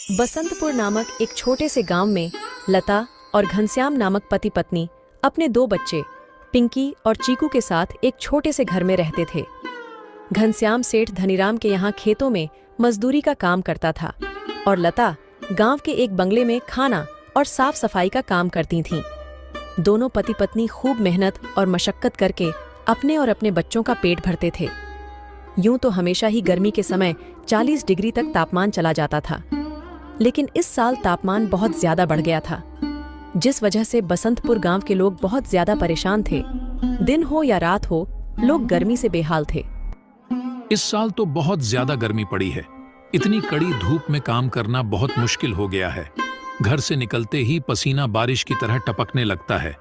बसंतपुर नामक एक छोटे से गांव में लता और घनश्याम नामक पति पत्नी अपने 2 बच्चे पिंकी और चीकू के साथ एक छोटे से घर में रहते थे। घनश्याम सेठ धनीराम के यहाँ खेतों में मजदूरी का काम करता था और लता गांव के एक बंगले में खाना और साफ सफाई का काम करती थीं। दोनों पति पत्नी खूब मेहनत और मशक्कत करके अपने और अपने बच्चों का पेट भरते थे। यूं तो हमेशा ही गर्मी के समय 40 डिग्री तक तापमान चला जाता था, लेकिन इस साल तापमान बहुत ज्यादा बढ़ गया था, जिस वजह से बसंतपुर गांव के लोग बहुत ज्यादा परेशान थे। दिन हो या रात हो, लोग गर्मी से बेहाल थे। इस साल तो बहुत ज्यादा गर्मी पड़ी है। इतनी कड़ी धूप में काम करना बहुत मुश्किल हो गया है। घर से निकलते ही पसीना बारिश की तरह टपकने लगता है।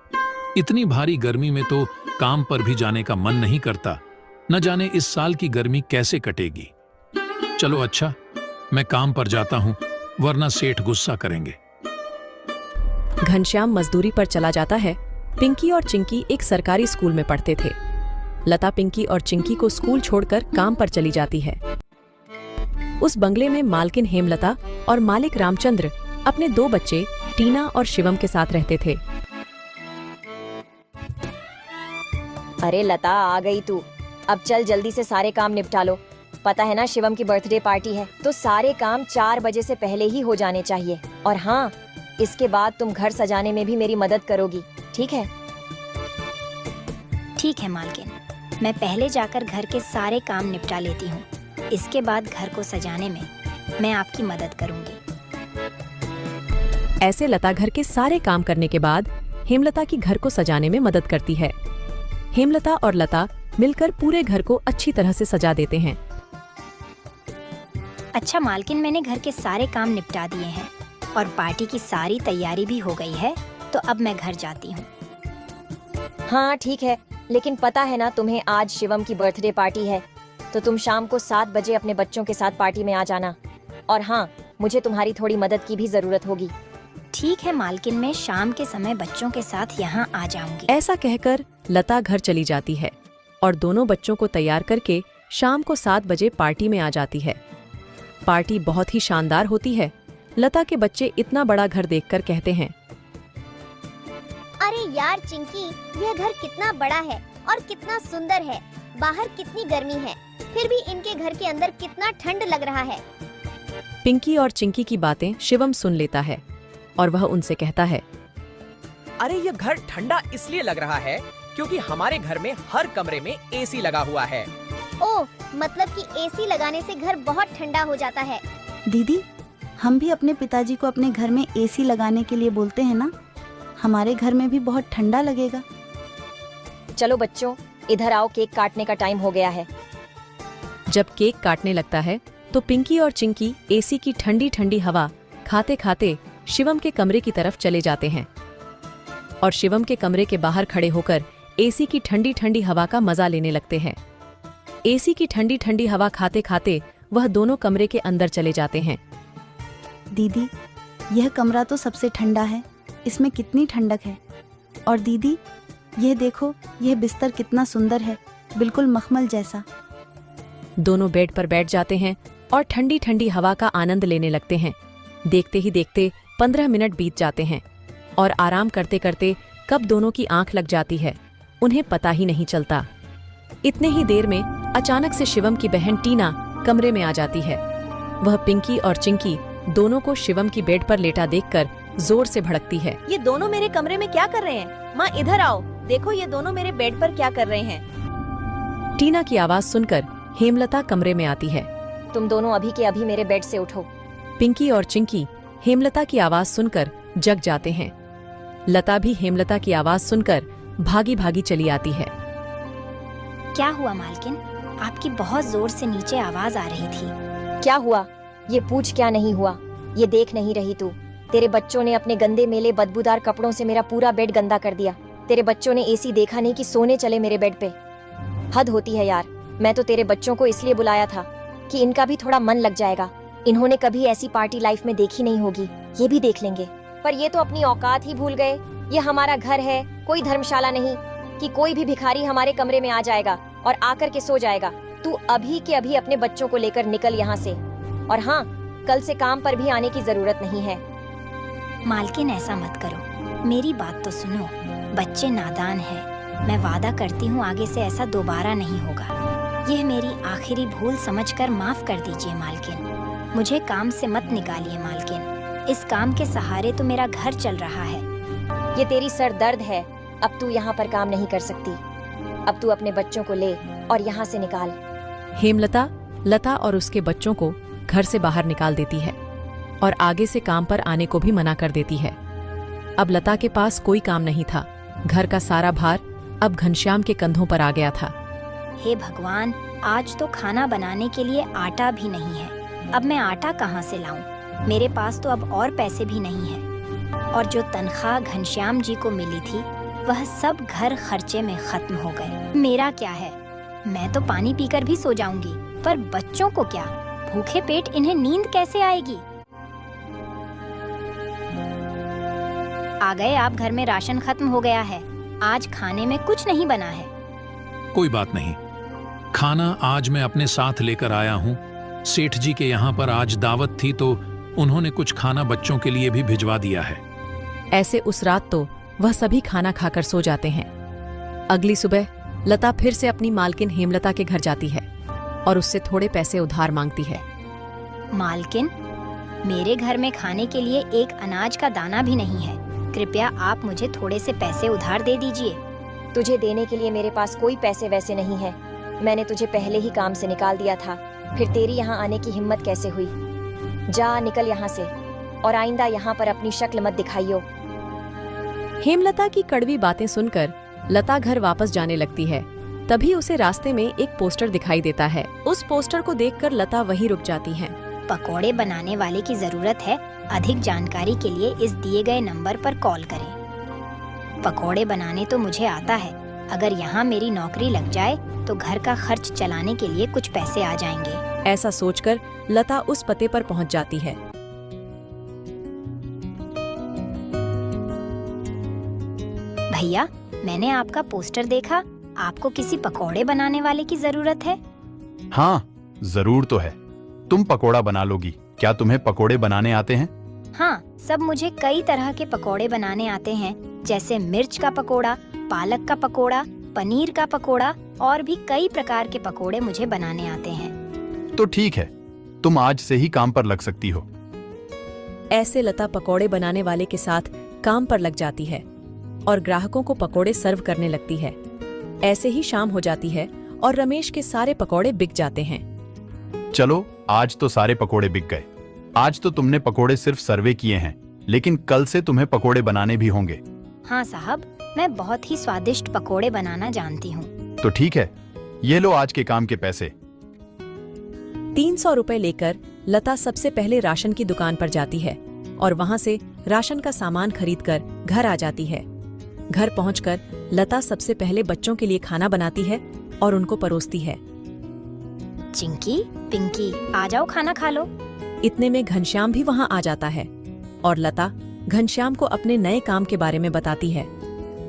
इतनी भारी गर्मी में तो काम पर भी जाने का मन नहीं करता। न जाने इस साल की गर्मी कैसे कटेगी। चलो अच्छा, मैं काम पर जाता हूँ, वरना सेठ गुस्सा करेंगे। घनश्याम मजदूरी पर चला जाता है। पिंकी और चिंकी एक सरकारी स्कूल में पढ़ते थे। लता पिंकी और चिंकी को स्कूल छोड़कर काम पर चली जाती है। उस बंगले में मालकिन हेमलता और मालिक रामचंद्र अपने 2 बच्चे टीना और शिवम के साथ रहते थे। अरे लता, आ गई तू। अब चल जल्दी से सारे काम निपटा लो। पता है ना, शिवम की बर्थडे पार्टी है, तो सारे काम 4 बजे से पहले ही हो जाने चाहिए। और हाँ, इसके बाद तुम घर सजाने में भी मेरी मदद करोगी, ठीक है? ठीक है मालकिन, मैं पहले जाकर घर के सारे काम निपटा लेती हूँ। इसके बाद घर को सजाने में मैं आपकी मदद करूँगी। ऐसे लता घर के सारे काम करने के बाद हेमलता की घर को सजाने में मदद करती है। हेमलता और लता मिलकर पूरे घर को अच्छी तरह से सजा देते हैं। अच्छा मालकिन, मैंने घर के सारे काम निपटा दिए हैं और पार्टी की सारी तैयारी भी हो गई है, तो अब मैं घर जाती हूँ। हाँ ठीक है, लेकिन पता है ना तुम्हें, आज शिवम की बर्थडे पार्टी है, तो तुम शाम को 7 बजे अपने बच्चों के साथ पार्टी में आ जाना। और हाँ, मुझे तुम्हारी थोड़ी मदद की भी जरूरत होगी। ठीक है मालकिन, मैं शाम के समय बच्चों के साथ यहाँ आ जाऊंगी। ऐसा कहकर लता घर चली जाती है और दोनों बच्चों को तैयार करके शाम को 7 बजे पार्टी में आ जाती है। पार्टी बहुत ही शानदार होती है। लता के बच्चे इतना बड़ा घर देखकर कहते हैं, अरे यार चिंकी, यह घर कितना बड़ा है और कितना सुंदर है। बाहर कितनी गर्मी है, फिर भी इनके घर के अंदर कितना ठंड लग रहा है। पिंकी और चिंकी की बातें शिवम सुन लेता है और वह उनसे कहता है, अरे ये घर ठंडा इसलिए लग रहा है क्योंकि हमारे घर में हर कमरे में एसी लगा हुआ है। ओह, मतलब कि एसी लगाने से घर बहुत ठंडा हो जाता है। दीदी, हम भी अपने पिताजी को अपने घर में एसी लगाने के लिए बोलते हैं ना, हमारे घर में भी बहुत ठंडा लगेगा। चलो बच्चों, इधर आओ, केक काटने का टाइम हो गया है। जब केक काटने लगता है तो पिंकी और चिंकी एसी की ठंडी ठंडी हवा खाते खाते शिवम के कमरे की तरफ चले जाते हैं और शिवम के कमरे के बाहर खड़े होकर एसी की ठंडी ठंडी हवा का मजा लेने लगते हैं। एसी की ठंडी ठंडी हवा खाते खाते वह दोनों कमरे के अंदर चले जाते हैं। दीदी, यह कमरा तो सबसे ठंडा है, इसमें कितनी ठंडक है। और दीदी, यह देखो, यह बिस्तर कितना सुंदर है, बिल्कुल मखमल जैसा। दोनों बेड पर बैठ जाते हैं और ठंडी ठंडी हवा का आनंद लेने लगते हैं। देखते ही देखते 15 मिनट बीत जाते हैं और आराम करते करते कब दोनों की आंख लग जाती है, उन्हें पता ही नहीं चलता। इतने ही देर में अचानक से शिवम की बहन टीना कमरे में आ जाती है। वह पिंकी और चिंकी दोनों को शिवम की बेड पर लेटा देखकर जोर से भड़कती है। ये दोनों मेरे कमरे में क्या कर रहे हैं? माँ इधर आओ, देखो ये दोनों मेरे बेड पर क्या कर रहे हैं। टीना की आवाज सुनकर हेमलता कमरे में आती है। तुम दोनों अभी के अभी मेरे बेड से उठो। पिंकी और चिंकी हेमलता की आवाज सुनकर जग जाते हैं। लता भी हेमलता की आवाज सुनकर भागी भागी चली आती है। क्या हुआ मालकिन? आपकी बहुत जोर से नीचे आवाज आ रही थी। क्या हुआ? ये पूछ, क्या नहीं हुआ? ये देख नहीं रही तू? तेरे बच्चों ने अपने गंदे मेले बदबूदार कपड़ों से मेरा पूरा बेड गंदा कर दिया। तेरे बच्चों ने एसी देखा नहीं कि सोने चले मेरे बेड पे। हद होती है यार। मैं तो तेरे बच्चों को इसलिए बुलाया था कि इनका भी थोड़ा मन लग जाएगा। इन्होंने कभी ऐसी पार्टी लाइफ में देखी नहीं होगी, ये भी देख लेंगे। पर ये तो अपनी औकात ही भूल गए। ये हमारा घर है, कोई धर्मशाला नहीं कि कोई भी भिखारी हमारे कमरे में आ जाएगा और आकर के सो जाएगा। तू अभी के अभी अपने बच्चों को लेकर निकल यहाँ से। और हाँ, कल से काम पर भी आने की जरूरत नहीं है। मालकिन ऐसा मत करो, मेरी बात तो सुनो। बच्चे नादान हैं। मैं वादा करती हूँ आगे से ऐसा दोबारा नहीं होगा। यह मेरी आखिरी भूल समझकर माफ कर दीजिए मालकिन। मुझे काम से मत निकालिए मालकिन। इस काम के सहारे तो मेरा घर चल रहा है। ये तेरी सर दर्द है। अब तू यहाँ पर काम नहीं कर सकती। अब तू अपने बच्चों को ले और यहाँ से निकाल। हेमलता लता और उसके बच्चों को घर से बाहर निकाल देती है और आगे से काम पर आने को भी मना कर देती है। अब लता के पास कोई काम नहीं था। घर का सारा भार अब घनश्याम के कंधों पर आ गया था। हे भगवान, आज तो खाना बनाने के लिए आटा भी नहीं है। अब मैं आटा कहाँ से लाऊं? मेरे पास तो अब और पैसे भी नहीं है। और जो तनख्वाह घनश्याम जी को मिली थी वह सब घर खर्चे में खत्म हो गए। मेरा क्या है? मैं तो पानी पीकर भी सो जाऊंगी, पर बच्चों को क्या? भूखे पेट इन्हें नींद कैसे आएगी? आ गए आप। घर में राशन खत्म हो गया है। आज खाने में कुछ नहीं बना है। कोई बात नहीं, खाना आज मैं अपने साथ लेकर आया हूँ। सेठ जी के यहाँ पर आज दावत थी तो उन्होंने कुछ खाना बच्चों के लिए भी भिजवा दिया है। ऐसे उस रात तो वह सभी खाना खाकर सो जाते हैं। अगली सुबह लता फिर से अपनी मालकिन हेमलता के घर जाती है और उससे थोड़े पैसे उधार मांगती है। मालकिन, मेरे घर में खाने के लिए एक अनाज का दाना भी नहीं है। कृपया आप मुझे थोड़े से पैसे उधार दे दीजिए। तुझे देने के लिए मेरे पास कोई पैसे वैसे नहीं है। मैंने तुझे पहले ही काम से निकाल दिया था, फिर तेरी यहाँ आने की हिम्मत कैसे हुई? जा निकल यहाँ से और आइंदा यहाँ पर अपनी शक्ल मत दिखाइयो। हेमलता की कड़वी बातें सुनकर लता घर वापस जाने लगती है। तभी उसे रास्ते में एक पोस्टर दिखाई देता है। उस पोस्टर को देखकर लता वहीं रुक जाती है। पकोड़े बनाने वाले की जरूरत है। अधिक जानकारी के लिए इस दिए गए नंबर पर कॉल करें। पकोड़े बनाने तो मुझे आता है। अगर यहाँ मेरी नौकरी लग जाए तो घर का खर्च चलाने के लिए कुछ पैसे आ जाएंगे। ऐसा सोचकर लता उस पते पर पहुंच जाती है। भैया, मैंने आपका पोस्टर देखा। आपको किसी पकोड़े बनाने वाले की जरूरत है? हाँ, जरूर तो है। तुम पकोड़ा बना लोगी। क्या तुम्हें पकोड़े बनाने आते हैं? हाँ, सब मुझे कई तरह के पकोड़े बनाने आते हैं, जैसे मिर्च का पकोड़ा, पालक का पकोड़ा, पनीर का पकोड़ा और भी कई प्रकार के पकोड़े मुझे बनाने आते हैं। तो ठीक है, तुम आज से ही काम पर लग सकती हो। ऐसे लता पकोड़े बनाने वाले के साथ काम पर लग जाती है और ग्राहकों को पकोड़े सर्व करने लगती है। ऐसे ही शाम हो जाती है और रमेश के सारे पकोड़े बिक जाते हैं। चलो, आज तो सारे पकोड़े बिक गए। आज तो तुमने पकोड़े सिर्फ सर्वे किए हैं, लेकिन कल से तुम्हें पकोड़े बनाने भी होंगे। हाँ साहब, मैं बहुत ही स्वादिष्ट पकोड़े बनाना जानती हूँ। तो ठीक है, ये लो आज के काम के पैसे। 300 रुपए लेकर लता सबसे पहले राशन की दुकान पर जाती है और वहां से राशन का सामान खरीदकर घर आ जाती है। घर पहुंचकर लता सबसे पहले बच्चों के लिए खाना बनाती है और उनको परोसती है। चिंकी, पिंकी, आ जाओ खाना खा लो। इतने में घनश्याम भी वहां आ जाता है और लता घनश्याम को अपने नए काम के बारे में बताती है।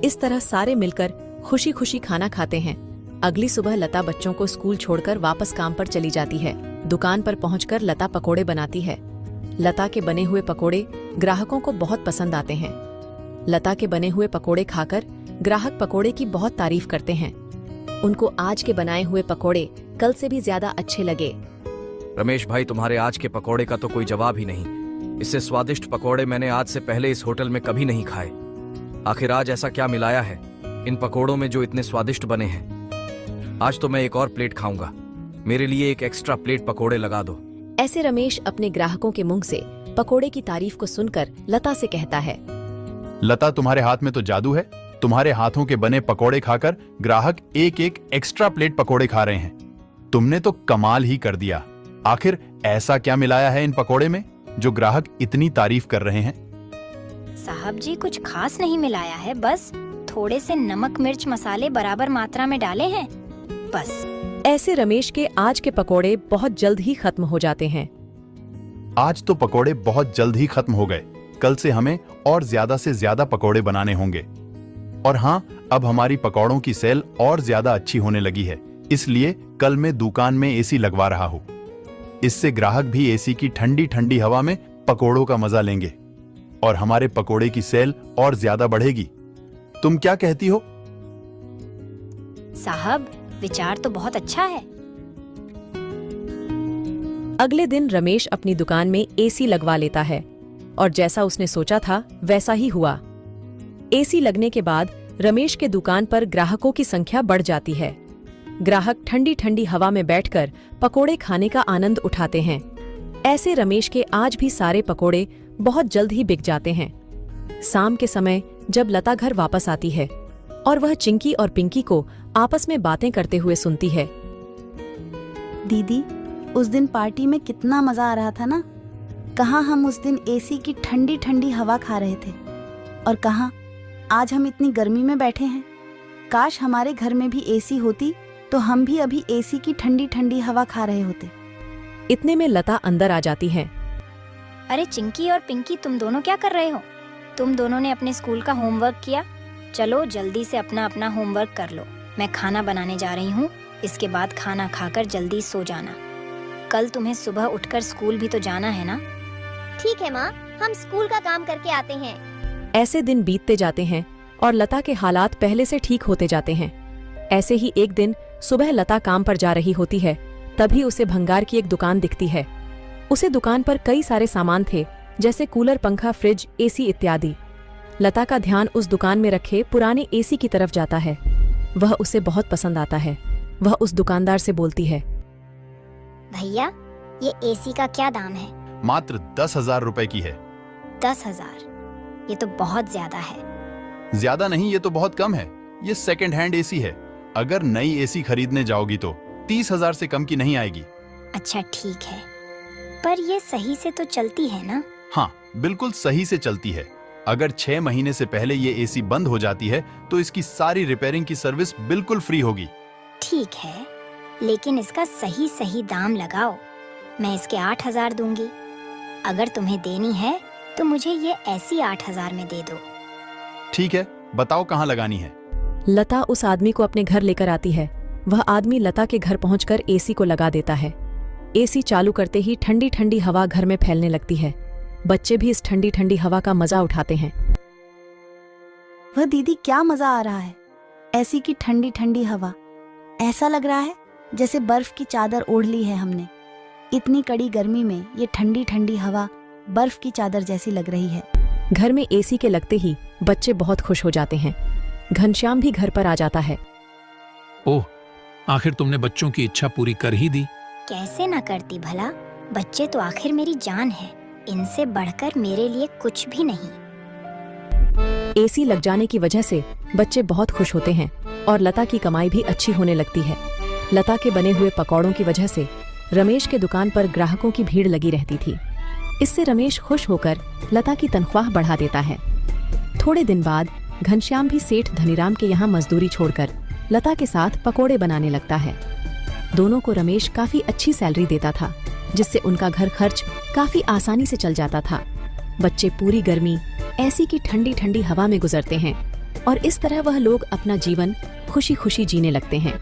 इस तरह सारे मिलकर खुशी खुशी खाना खाते हैं। अगली सुबह लता बच्चों को स्कूल छोड़कर वापस काम पर चली जाती है। दुकान पर पहुंचकर लता पकोड़े बनाती है। लता के बने हुए पकोड़े ग्राहकों को बहुत पसंद आते हैं। लता के बने हुए पकोड़े खाकर ग्राहक पकोड़े की बहुत तारीफ करते हैं। उनको आज के बनाए हुए पकोड़े कल से भी ज्यादा अच्छे लगे। रमेश भाई, तुम्हारे आज के पकोड़े का तो कोई जवाब ही नहीं। इससे स्वादिष्ट पकोड़े मैंने आज से पहले इस होटल में कभी नहीं खाए। आखिर आज ऐसा क्या मिलाया है इन पकोड़ों में जो इतने स्वादिष्ट बने हैं? आज तो मैं एक और प्लेट खाऊंगा। मेरे लिए एक एक्स्ट्रा प्लेट पकोड़े लगा दो। ऐसे रमेश अपने ग्राहकों के मुंह से पकोड़े की तारीफ को सुनकर लता से कहता है, लता, तुम्हारे हाथ में तो जादू है। तुम्हारे हाथों के बने पकोड़े खाकर ग्राहक एक एक एक्स्ट्रा प्लेट पकोड़े खा रहे हैं। तुमने तो कमाल ही कर दिया। आखिर ऐसा क्या मिलाया है इन पकोड़े में जो ग्राहक इतनी तारीफ कर रहे हैं? साहब जी, कुछ खास नहीं मिलाया है, बस थोड़े से नमक मिर्च मसाले बराबर मात्रा में डाले हैं, बस। ऐसे रमेश के आज के पकोड़े बहुत जल्द ही खत्म हो जाते हैं। आज तो पकोड़े बहुत जल्द ही खत्म हो गए। कल से हमें और ज्यादा से ज्यादा पकोड़े बनाने होंगे। और हाँ, अब हमारी पकोड़ों की सेल और ज्यादा अच्छी होने लगी है, इसलिए कल मैं दुकान में एसी लगवा रहा हूँ। इससे ग्राहक भी एसी की ठंडी ठंडी हवा में पकोड़ों का मजा लेंगे और हमारे पकोड़े की सेल और ज्यादा बढ़ेगी। तुम क्या कहती हो? साहब, विचार तो बहुत अच्छा है। अगले दिन रमेश अपनी दुकान में एसी लगवा लेता है और जैसा उसने सोचा था वैसा ही हुआ। एसी लगने के बाद रमेश के दुकान पर ग्राहकों की संख्या बढ़ जाती है। ग्राहक ठंडी ठंडी हवा में बैठकर पकोड़े खाने का आनंद उठाते हैं। ऐसे रमेश के आज भी सारे पकोड़े बहुत जल्द ही बिक जाते हैं। शाम के समय जब लता घर वापस आती है और वह चिंकी और पिंकी को आपस में बातें करते हुए सुनती है। दीदी, उस दिन पार्टी में कितना मजा आ रहा था ना। कहाँ हम उस दिन एसी की ठंडी ठंडी हवा खा रहे थे और कहाँ आज हम इतनी गर्मी में बैठे हैं। काश हमारे घर में भी एसी होती तो हम भी अभी एसी की ठंडी ठंडी हवा खा रहे होते। इतने में लता अंदर आ जाती है। अरे चिंकी और पिंकी, तुम दोनों क्या कर रहे हो? तुम दोनों ने अपने स्कूल का होमवर्क किया? चलो जल्दी से अपना अपना होमवर्क कर लो। मैं खाना बनाने जा रही हूँ। इसके बाद खाना खाकर जल्दी सो जाना। कल तुम्हें सुबह उठकर स्कूल भी तो जाना है ना। ठीक है माँ, हम स्कूल का काम करके आते हैं। ऐसे दिन बीतते जाते हैं और लता के हालात पहले से ठीक होते जाते हैं। ऐसे ही एक दिन सुबह लता काम पर जा रही होती है, तभी उसे भंगार की एक दुकान दिखती है। उसे दुकान पर कई सारे सामान थे, जैसे कूलर, पंखा, फ्रिज, एसी इत्यादि। लता का ध्यान उस दुकान में रखे पुराने एसी की तरफ जाता है। वह उसे बहुत पसंद आता है। वह उस दुकानदार से बोलती है, भैया, ये एसी का क्या दाम है? मात्र 10,000 रुपए की है। 10,000? ये तो बहुत ज्यादा है। ज्यादा नहीं, ये तो बहुत कम है। ये सेकंड हैंड एसी है। अगर नई एसी खरीदने जाओगी तो 30,000 से कम की नहीं आएगी। अच्छा ठीक है, पर ये सही से तो चलती है ना? हाँ, बिल्कुल सही से चलती है। अगर 6 महीने से पहले ये एसी बंद हो जाती है तो इसकी सारी रिपेयरिंग की सर्विस बिल्कुल फ्री होगी। ठीक है, लेकिन इसका सही सही दाम लगाओ। मैं इसके 8,000 दूंगी। अगर तुम्हें देनी है तो मुझे ये ऐसी 8,000 में दे दो। ठीक है, बताओ कहाँ लगानी है। लता उस आदमी को अपने घर लेकर आती है। वह आदमी लता के घर पहुंचकर एसी को लगा देता है। एसी चालू करते ही ठंडी ठंडी हवा घर में फैलने लगती है। बच्चे भी इस ठंडी ठंडी हवा का मजा उठाते हैं। वह दीदी, क्या मजा आ रहा है। एसी की ठंडी ठंडी हवा, ऐसा लग रहा है जैसे बर्फ की चादर ओढ़ ली है हमने। इतनी कड़ी गर्मी में ये ठंडी ठंडी हवा बर्फ की चादर जैसी लग रही है। घर में एसी के लगते ही बच्चे बहुत खुश हो जाते हैं। घनश्याम भी घर पर आ जाता है। ओह, आखिर तुमने बच्चों की इच्छा पूरी कर ही दी। कैसे ना करती भला। बच्चे तो आखिर मेरी जान है। इनसे बढ़कर मेरे लिए कुछ भी नहीं। एसी लग जाने की वजह से बच्चे बहुत खुश होते हैं और लता की कमाई भी अच्छी होने लगती है। लता के बने हुए पकौड़ों की वजह से रमेश के दुकान पर ग्राहकों की भीड़ लगी रहती थी। इससे रमेश खुश होकर लता की तनख्वाह बढ़ा देता है। थोड़े दिन बाद घनश्याम भी सेठ धनीराम के यहाँ मजदूरी छोड़कर लता के साथ पकोड़े बनाने लगता है। दोनों को रमेश काफी अच्छी सैलरी देता था, जिससे उनका घर खर्च काफी आसानी से चल जाता था। बच्चे पूरी गर्मी ऐसी की ठंडी ठंडी हवा में गुजरते हैं और इस तरह वह लोग अपना जीवन खुशी खुशी जीने लगते हैं।